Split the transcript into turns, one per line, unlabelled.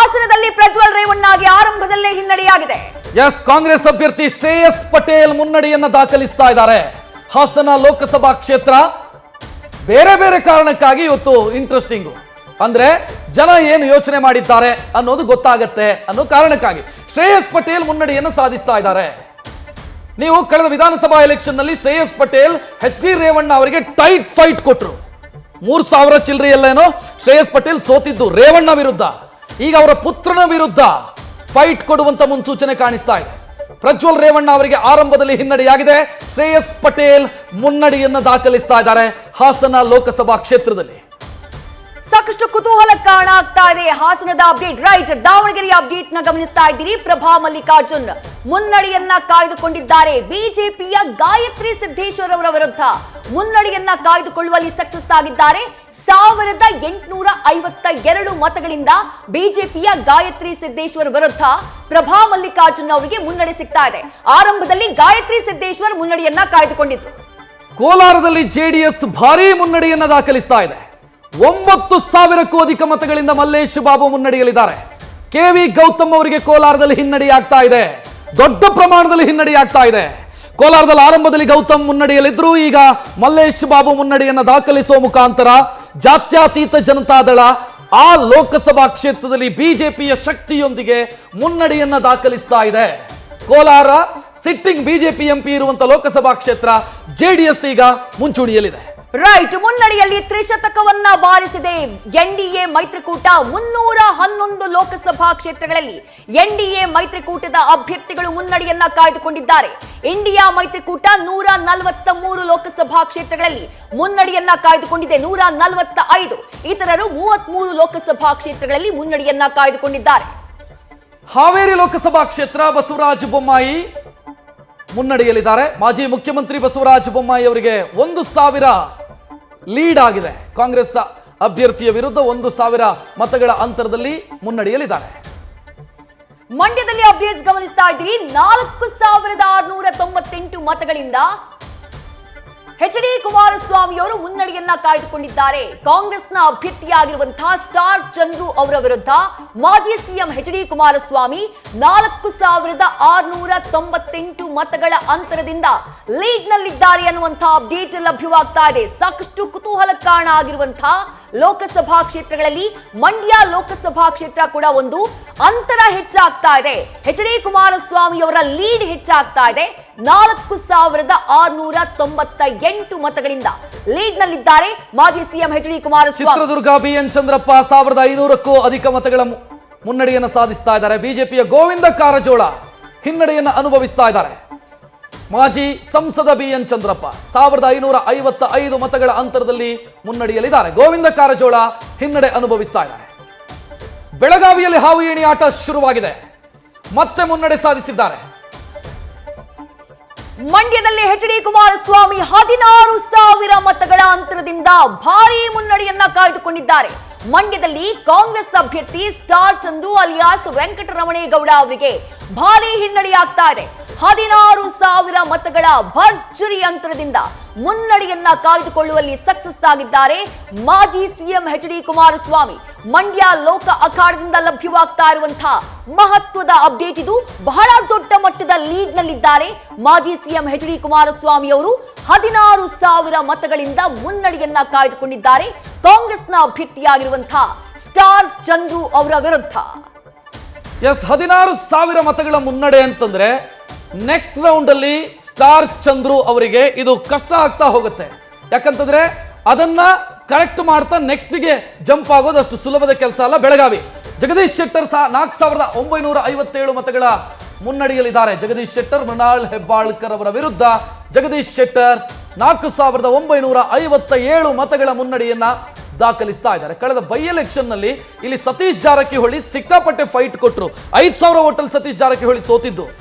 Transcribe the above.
ಹಾಸನದಲ್ಲಿ ಪ್ರಜ್ವಲ್ ರೇವಣ್ಣಗೆ ಆರಂಭದಲ್ಲೇ ಹಿನ್ನಡೆಯಾಗಿದೆ.
ಎಸ್, ಕಾಂಗ್ರೆಸ್ ಅಭ್ಯರ್ಥಿ ಶ್ರೇಯಸ್ ಪಟೇಲ್ ಮುನ್ನಡೆಯನ್ನ ದಾಖಲಿಸ್ತಾ ಇದ್ದಾರೆ. ಹಾಸನ ಲೋಕಸಭಾ ಕ್ಷೇತ್ರ ಬೇರೆ ಬೇರೆ ಕಾರಣಕ್ಕಾಗಿ ಇವತ್ತು ಇಂಟ್ರೆಸ್ಟಿಂಗು. ಅಂದ್ರೆ ಜನ ಏನು ಯೋಚನೆ ಮಾಡಿದ್ದಾರೆ ಅನ್ನೋದು ಗೊತ್ತಾಗತ್ತೆ ಅನ್ನೋ ಕಾರಣಕ್ಕಾಗಿ ಶ್ರೇಯಸ್ ಪಟೇಲ್ ಮುನ್ನಡೆಯನ್ನು ಸಾಧಿಸ್ತಾ ಇದ್ದಾರೆ. ನೀವು ಕಳೆದ ವಿಧಾನಸಭಾ ಎಲೆಕ್ಷನ್ ನಲ್ಲಿ ಶ್ರೇಯಸ್ ಪಟೇಲ್ ಎಚ್ ಡಿ ರೇವಣ್ಣ ಅವರಿಗೆ ಟೈಟ್ ಫೈಟ್ ಕೊಟ್ಟರು. 3,000 ಚಿಲ್ಲರೆಯಲ್ಲೇನೋ ಶ್ರೇಯಸ್ ಪಟೇಲ್ ಸೋತಿದ್ದು ರೇವಣ್ಣ ವಿರುದ್ಧ. ಈಗ ಅವರ ಪುತ್ರನ ವಿರುದ್ಧ ಫೈಟ್ ಕೊಡುವಂತ ಮುನ್ಸೂಚನೆ ಕಾಣಿಸ್ತಾ ಇದೆ. ಪ್ರಜ್ವಲ್ ರೇವಣ್ಣ ಅವರಿಗೆ ಆರಂಭದಲ್ಲಿ ಹಿನ್ನಡೆಯಾಗಿದೆ. ಶ್ರೇಯಸ್ ಪಟೇಲ್ ಮುನ್ನಡೆಯನ್ನು ದಾಖಲಿಸ್ತಾ ಇದ್ದಾರೆ ಹಾಸನ ಲೋಕಸಭಾ ಕ್ಷೇತ್ರದಲ್ಲಿ.
ಸಾಕಷ್ಟು ಕುತೂಹಲ ಕಾರಣ ಆಗ್ತಾ ಇದೆ ಹಾಸನದ ಅಪ್ಡೇಟ್. ರೈಟ್, ದಾವಣಗೆರೆಯ ಅಪ್ಡೇಟ್ ನ ಗಮನಿಸ್ತಾ ಇದ್ದೀರಿ. ಪ್ರಭಾ ಮಲ್ಲಿಕಾರ್ಜುನ್ ಮುನ್ನಡೆಯನ್ನ ಕಾಯ್ದುಕೊಂಡಿದ್ದಾರೆ. ಬಿಜೆಪಿಯ ಗಾಯತ್ರಿ ಸಿದ್ದೇಶ್ವರ್ ಅವರ ವಿರುದ್ಧ ಮುನ್ನಡೆಯನ್ನ ಕಾಯ್ದುಕೊಳ್ಳುವಲ್ಲಿ ಸಕ್ಸಸ್ ಆಗಿದ್ದಾರೆ. 1852 ಮತಗಳಿಂದ ಬಿಜೆಪಿಯ ಗಾಯತ್ರಿ ಸಿದ್ದೇಶ್ವರ್ ವಿರುದ್ಧ ಪ್ರಭಾ ಮಲ್ಲಿಕಾರ್ಜುನ್ ಅವರಿಗೆ ಮುನ್ನಡೆ ಸಿಗ್ತಾ ಇದೆ. ಆರಂಭದಲ್ಲಿ ಗಾಯತ್ರಿ ಸಿದ್ದೇಶ್ವರ್ ಮುನ್ನಡೆಯನ್ನ ಕಾಯ್ದುಕೊಂಡಿದ್ರು.
ಕೋಲಾರದಲ್ಲಿ ಜೆಡಿಎಸ್ ಭಾರೀ ಮುನ್ನಡೆಯನ್ನ ದಾಖಲಿಸ್ತಾ ಇದೆ. 9,000ಕ್ಕೂ ಅಧಿಕ ಮತಗಳಿಂದ ಮಲ್ಲೇಶ್ ಬಾಬು ಮುನ್ನಡೆಯಲಿದ್ದಾರೆ. ಕೆವಿ ಗೌತಮ್ ಅವರಿಗೆ ಕೋಲಾರದಲ್ಲಿ ಹಿನ್ನಡೆಯಾಗ್ತಾ ಇದೆ. ದೊಡ್ಡ ಪ್ರಮಾಣದಲ್ಲಿ ಹಿನ್ನಡೆಯಾಗ್ತಾ ಇದೆ. ಕೋಲಾರದಲ್ಲಿ ಆರಂಭದಲ್ಲಿ ಗೌತಮ್ ಮುನ್ನಡೆಯಲ್ಲಿದ್ರು. ಈಗ ಮಲ್ಲೇಶ್ ಬಾಬು ಮುನ್ನಡೆಯನ್ನ ದಾಖಲಿಸುವ ಮುಖಾಂತರ ಜಾತ್ಯತೀತ ಜನತಾದಳ ಆ ಲೋಕಸಭಾ ಕ್ಷೇತ್ರದಲ್ಲಿ ಬಿಜೆಪಿಯ ಶಕ್ತಿಯೊಂದಿಗೆ ಮುನ್ನಡೆಯನ್ನ ದಾಖಲಿಸ್ತಾ ಇದೆ. ಕೋಲಾರ ಸಿಟ್ಟಿಂಗ್ ಬಿಜೆಪಿ ಎಂಪಿ ಇರುವಂತಹ ಲೋಕಸಭಾ ಕ್ಷೇತ್ರ ಜೆಡಿಎಸ್ ಈಗ ಮುಂಚೂಣಿಯಲ್ಲಿದೆ.
ರೈಟ್, ಮುನ್ನಡೆಯಲ್ಲಿ ತ್ರಿಶತಕವನ್ನ ಬಾರಿಸಿದೆ ಎನ್ಡಿಎ ಮೈತ್ರಿಕೂಟ. 311 ಲೋಕಸಭಾ ಕ್ಷೇತ್ರಗಳಲ್ಲಿ ಎನ್ಡಿಎ ಮೈತ್ರಿಕೂಟದ ಅಭ್ಯರ್ಥಿಗಳು ಮುನ್ನಡೆಯನ್ನ ಕಾಯ್ದುಕೊಂಡಿದ್ದಾರೆ. ಇಂಡಿಯಾ ಮೈತ್ರಿಕೂಟ 143 ಲೋಕಸಭಾ ಕ್ಷೇತ್ರಗಳಲ್ಲಿ ಮುನ್ನಡೆಯನ್ನ ಕಾಯ್ದುಕೊಂಡಿದೆ. 145 ಇತರರು 33 ಲೋಕಸಭಾ ಕ್ಷೇತ್ರಗಳಲ್ಲಿ ಮುನ್ನಡೆಯನ್ನ ಕಾಯ್ದುಕೊಂಡಿದ್ದಾರೆ.
ಹಾವೇರಿ ಲೋಕಸಭಾ ಕ್ಷೇತ್ರ ಬಸವರಾಜ ಬೊಮ್ಮಾಯಿ ಮುನ್ನಡೆಯಲ್ಲಿದ್ದಾರೆ. ಮಾಜಿ ಮುಖ್ಯಮಂತ್ರಿ ಬಸವರಾಜ ಬೊಮ್ಮಾಯಿ ಅವರಿಗೆ 1,000 ಲೀಡ್ ಆಗಿದೆ. ಕಾಂಗ್ರೆಸ್ ಅಭ್ಯರ್ಥಿಯ ವಿರುದ್ಧ 1,000 ಮತಗಳ ಅಂತರದಲ್ಲಿ ಮುನ್ನಡೆಯಲಿದ್ದಾರೆ.
ಮಂಡ್ಯದಲ್ಲಿ ಅಪ್ಡೇಟ್ಸ್ ಗಮನಿಸ್ತಾ ಇದ್ದೀರಿ. 4,698 ಮತಗಳಿಂದ ಎಚ್ ಡಿ ಕುಮಾರಸ್ವಾಮಿ ಅವರು ಮುನ್ನಡೆಯನ್ನ ಕಾಯ್ದುಕೊಂಡಿದ್ದಾರೆ. ಕಾಂಗ್ರೆಸ್ನ ಅಭ್ಯರ್ಥಿಯಾಗಿರುವಂತಹ ಸ್ಟಾರ್ ಚಂದ್ರು ಅವರ ವಿರುದ್ಧ ಮಾಜಿ ಸಿಎಂ ಎಚ್ ಡಿ ಕುಮಾರಸ್ವಾಮಿ 4,698 ಮತಗಳ ಅಂತರದಿಂದ ಲೀಡ್ ನಲ್ಲಿದ್ದಾರೆ ಅನ್ನುವಂತಹ ಅಪ್ಡೇಟ್ ಲಭ್ಯವಾಗ್ತಾ ಇದೆ. ಸಾಕಷ್ಟು ಕುತೂಹಲ ಕಾರಣ ಆಗಿರುವಂತಹ ಲೋಕಸಭಾ ಕ್ಷೇತ್ರಗಳಲ್ಲಿ ಮಂಡ್ಯ ಲೋಕಸಭಾ ಕ್ಷೇತ್ರ ಕೂಡ ಒಂದು. ಅಂತರ ಹೆಚ್ಚಾಗ್ತಾ ಇದೆ. ಎಚ್ ಡಿ ಕುಮಾರಸ್ವಾಮಿ ಅವರ ಲೀಡ್ ಹೆಚ್ಚಾಗ್ತಾ ಇದೆ. 4,698 ಮತಗಳಿಂದ ಲೀಡ್ ನಲ್ಲಿದ್ದಾರೆ ಮಾಜಿ CM H D Kumaraswamy.
Chitradurga BN Chandrappa 1,500ಕ್ಕೂ ಅಧಿಕ ಮತಗಳ ಮುನ್ನಡೆಯನ್ನು ಸಾಧಿಸ್ತಾ ಇದ್ದಾರೆ. ಬಿಜೆಪಿಯ ಗೋವಿಂದ ಕಾರಜೋಳ ಹಿನ್ನಡೆಯನ್ನು ಅನುಭವಿಸ್ತಾ ಇದ್ದಾರೆ. ಮಾಜಿ ಸಂಸದ ಬಿಎನ್ ಚಂದ್ರಪ್ಪ 1,555 ಮತಗಳ ಅಂತರದಲ್ಲಿ ಮುನ್ನಡೆಯಲಿದ್ದಾರೆ. ಗೋವಿಂದ ಕಾರಜೋಳ ಹಿನ್ನಡೆ ಅನುಭವಿಸ್ತಾ ಇದ್ದಾರೆ. ಬೆಳಗಾವಿಯಲ್ಲಿ ಹಾವು ಏಣಿ ಆಟ ಶುರುವಾಗಿದೆ. ಮತ್ತೆ ಮುನ್ನಡೆ ಸಾಧಿಸಿದ್ದಾರೆ.
ಮಂಡ್ಯದಲ್ಲಿ ಎಚ್ ಡಿ ಕುಮಾರಸ್ವಾಮಿ 16,000 ಮತಗಳ ಅಂತರದಿಂದ ಭಾರೀ ಮುನ್ನಡೆಯನ್ನ ಕಾಯ್ದುಕೊಂಡಿದ್ದಾರೆ. ಮಂಡ್ಯದಲ್ಲಿ ಕಾಂಗ್ರೆಸ್ ಅಭ್ಯರ್ಥಿ ಸ್ಟಾರ್ ಚಂದ್ರು ಅಲಿಯಾಸ್ ವೆಂಕಟರಮಣೇಗೌಡ ಅವರಿಗೆ ಭಾರೀ ಹಿನ್ನಡೆಯಾಗ್ತಾ ಇದೆ. 16,000 ಮತಗಳ ಭರ್ಜರಿ ಅಂತರದಿಂದ ಮುನ್ನಡೆಯನ್ನ ಕಾಯ್ದುಕೊಳ್ಳುವಲ್ಲಿ ಸಕ್ಸಸ್ ಆಗಿದ್ದಾರೆ ಮಾಜಿ CM H D Kumaraswamy. Mandya ಲೋಕ ಅಖಾಡದಿಂದ ಲಭ್ಯವಾಗ್ತಾ ಇರುವಂತಹ ಮಹತ್ವದ ಅಪ್ಡೇಟ್ ಇದು. ಬಹಳ ದೊಡ್ಡ ಮಟ್ಟದ ಲೀಡ್ ನಲ್ಲಿದ್ದಾರೆ ಮಾಜಿ ಸಿಎಂ ಎಚ್ ಡಿ ಕುಮಾರಸ್ವಾಮಿ ಅವರು. 16,000 ಮತಗಳಿಂದ ಮುನ್ನಡೆಯನ್ನ ಕಾಯ್ದುಕೊಂಡಿದ್ದಾರೆ ಕಾಂಗ್ರೆಸ್ನ ಅಭ್ಯರ್ಥಿಯಾಗಿರುವಂತಹ ಸ್ಟಾರ್ ಚಂದ್ರು ಅವರ ವಿರುದ್ಧ.
ಎಸ್, 16,000 ಮತಗಳ ಮುನ್ನಡೆ ಅಂತಂದ್ರೆ ನೆಕ್ಸ್ಟ್ ರೌಂಡ್ ಅಲ್ಲಿ ಸ್ಟಾರ್ ಚಂದ್ರು ಅವರಿಗೆ ಇದು ಕಷ್ಟ ಆಗ್ತಾ ಹೋಗುತ್ತೆ. ಯಾಕಂತಂದ್ರೆ ಅದನ್ನ ಕರೆಕ್ಟ್ ಮಾಡ್ತಾ ನೆಕ್ಸ್ಟ್ಗೆ ಜಂಪ್ ಆಗೋದು ಅಷ್ಟು ಸುಲಭದ ಕೆಲಸ ಅಲ್ಲ. ಬೆಳಗಾವಿ ಜಗದೀಶ್ ಶೆಟ್ಟರ್ 4,957 ಮತಗಳ ಮುನ್ನಡೆಯಲ್ಲಿದ್ದಾರೆ. ಜಗದೀಶ್ ಶೆಟ್ಟರ್, ಮೃಣಾಲ್ ಹೆಬ್ಬಾಳ್ಕರ್ ಅವರ ವಿರುದ್ಧ ಜಗದೀಶ್ ಶೆಟ್ಟರ್ 4,957 ಮತಗಳ ಮುನ್ನಡೆಯನ್ನ ದಾಖಲಿಸ್ತಾ ಇದ್ದಾರೆ. ಕಳೆದ ಬೈ ಎಲೆಕ್ಷನ್ ನಲ್ಲಿ ಇಲ್ಲಿ ಸತೀಶ್ ಜಾರಕಿಹೊಳಿ ಸಿಕ್ಕಾಪಟ್ಟೆ ಫೈಟ್ ಕೊಟ್ಟರು. 5,000 ಓಟಲ್ ಸತೀಶ್ ಜಾರಕಿಹೊಳಿ ಸೋತಿದ್ದು.